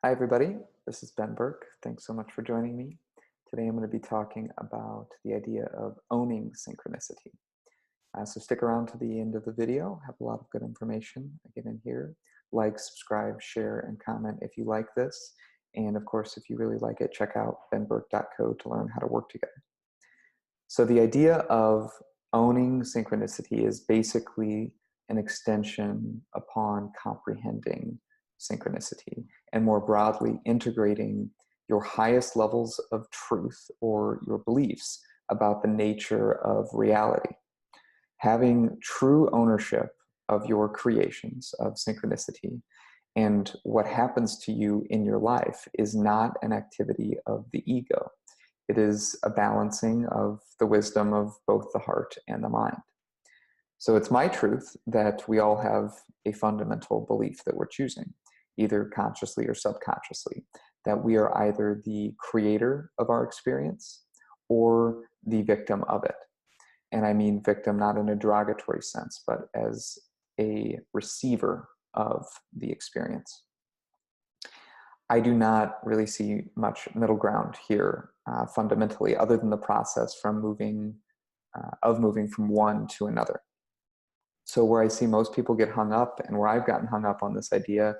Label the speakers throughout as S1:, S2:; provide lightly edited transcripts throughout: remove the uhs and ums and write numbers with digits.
S1: Hi, everybody. This is Burke. Thanks so much for joining me. Today, I'm going to be talking about the idea of owning synchronicity. So stick around to the end of the video. Have a lot of good information again in here. Like, subscribe, share, and comment if you like this. And of course, if you really like it, check out benburke.co to learn how to work together. So the idea of owning synchronicity is basically an extension upon comprehending synchronicity, and more broadly, integrating your highest levels of truth or your beliefs about the nature of reality. Having true ownership of your creations of synchronicity and what happens to you in your life is not an activity of the ego. It is a balancing of the wisdom of both the heart and the mind. So it's my truth that we all have a fundamental belief that we're choosing, either consciously or subconsciously, that we are either the creator of our experience or the victim of it. And I mean victim not in a derogatory sense, but as a receiver of the experience. I do not really see much middle ground here fundamentally, other than the process from moving from one to another. So where I see most people get hung up, and where I've gotten hung up on this idea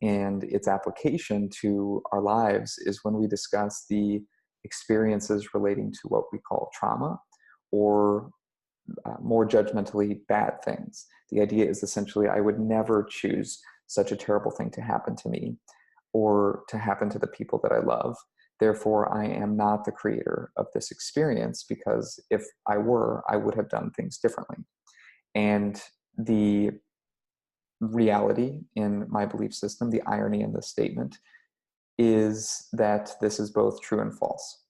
S1: and its application to our lives, is when we discuss the experiences relating to what we call trauma, or more judgmentally, bad things. The idea is essentially, I would never choose such a terrible thing to happen to me or to happen to the people that I love. Therefore, I am not the creator of this experience, because if I were, I would have done things differently. And the reality in my belief system, the irony in this statement, is that this is both true and false.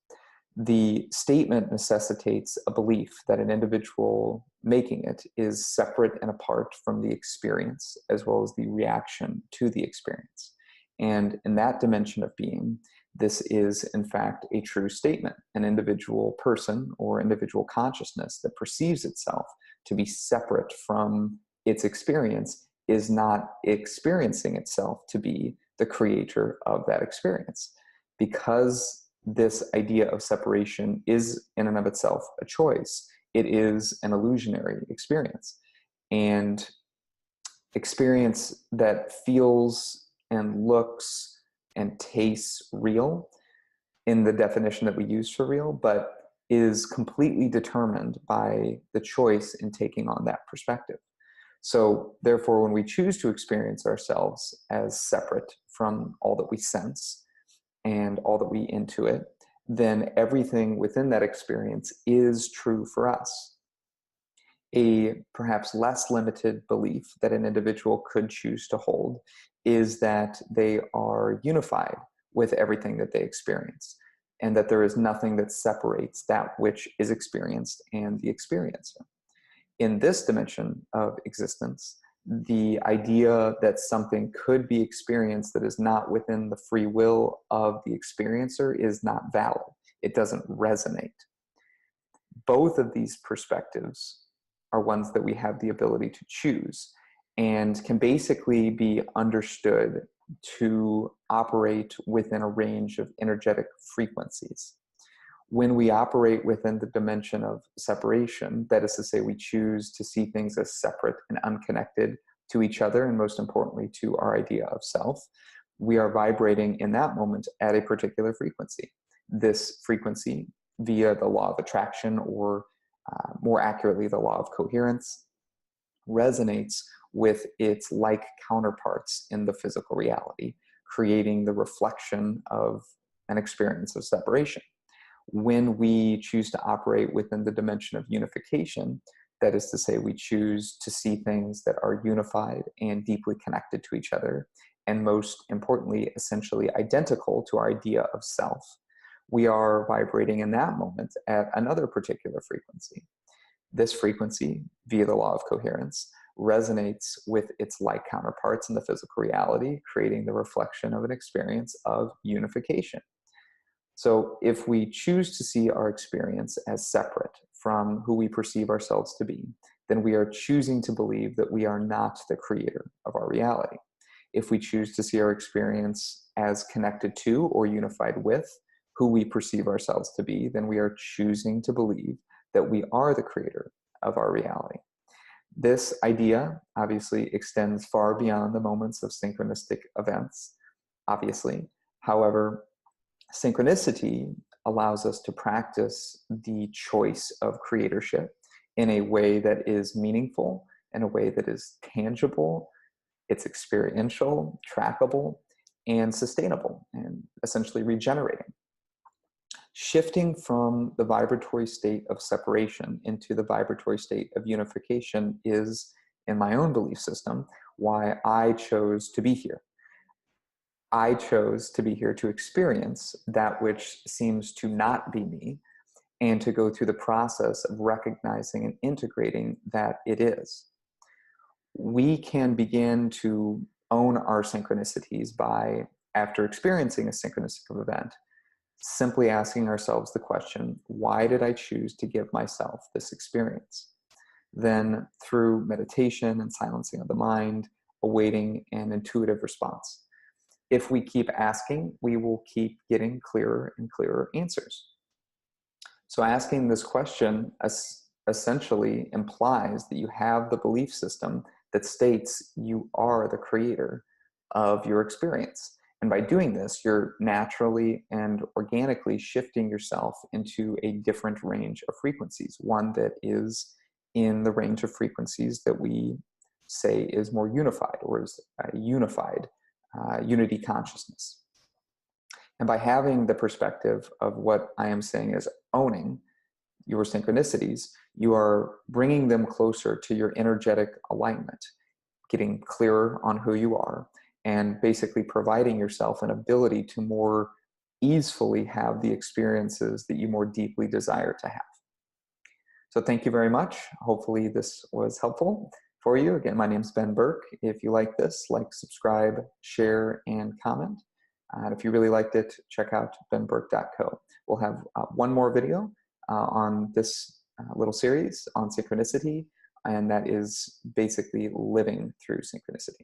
S1: The statement necessitates a belief that an individual making it is separate and apart from the experience, as well as the reaction to the experience. And in that dimension of being, this is in fact a true statement. An individual person or individual consciousness that perceives itself to be separate from its experience is not experiencing itself to be the creator of that experience. Because this idea of separation is in and of itself a choice, it is an illusionary experience. And experience that feels and looks and tastes real in the definition that we use for real, but is completely determined by the choice in taking on that perspective. So therefore, when we choose to experience ourselves as separate from all that we sense and all that we intuit, then everything within that experience is true for us. A perhaps less limited belief that an individual could choose to hold is that they are unified with everything that they experience, and that there is nothing that separates that which is experienced and the experiencer. In this dimension of existence, the idea that something could be experienced that is not within the free will of the experiencer is not valid. It doesn't resonate. Both of these perspectives are ones that we have the ability to choose, and can basically be understood to operate within a range of energetic frequencies. When we operate within the dimension of separation, that is to say, we choose to see things as separate and unconnected to each other, and most importantly, to our idea of self, we are vibrating in that moment at a particular frequency. This frequency, via the law of attraction, or more accurately, the law of coherence, resonates with its like counterparts in the physical reality, creating the reflection of an experience of separation. When we choose to operate within the dimension of unification, that is to say, we choose to see things that are unified and deeply connected to each other, and most importantly, essentially identical to our idea of self, we are vibrating in that moment at another particular frequency. This frequency, via the law of coherence, resonates with its like counterparts in the physical reality, creating the reflection of an experience of unification. So if we choose to see our experience as separate from who we perceive ourselves to be, then we are choosing to believe that we are not the creator of our reality. If we choose to see our experience as connected to or unified with who we perceive ourselves to be, then we are choosing to believe that we are the creator of our reality. This idea obviously extends far beyond the moments of synchronistic events, obviously. However, synchronicity allows us to practice the choice of creatorship in a way that is meaningful, in a way that is tangible, it's experiential, trackable, and sustainable, and essentially regenerating. Shifting from the vibratory state of separation into the vibratory state of unification is, in my own belief system, why I chose to be here. I chose to be here to experience that which seems to not be me, and to go through the process of recognizing and integrating that it is. We can begin to own our synchronicities by, after experiencing a synchronistic event, simply asking ourselves the question, why did I choose to give myself this experience? Then, through meditation and silencing of the mind, awaiting an intuitive response. If we keep asking, we will keep getting clearer and clearer answers. So asking this question essentially implies that you have the belief system that states you are the creator of your experience. And by doing this, you're naturally and organically shifting yourself into a different range of frequencies, one that is in the range of frequencies that we say is more unified, or is unified unity consciousness. And by having the perspective of what I am saying is owning your synchronicities, you are bringing them closer to your energetic alignment, getting clearer on who you are, and basically providing yourself an ability to more easily have the experiences that you more deeply desire to have. So thank you very much. Hopefully this was helpful for you. Again, my name's Ben Burke. If you like this, like, subscribe, share, and comment. And if you really liked it, check out benburke.co. We'll have one more video on this little series on synchronicity, and that is basically living through synchronicity.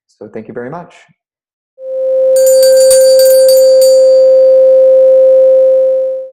S1: So thank you very much.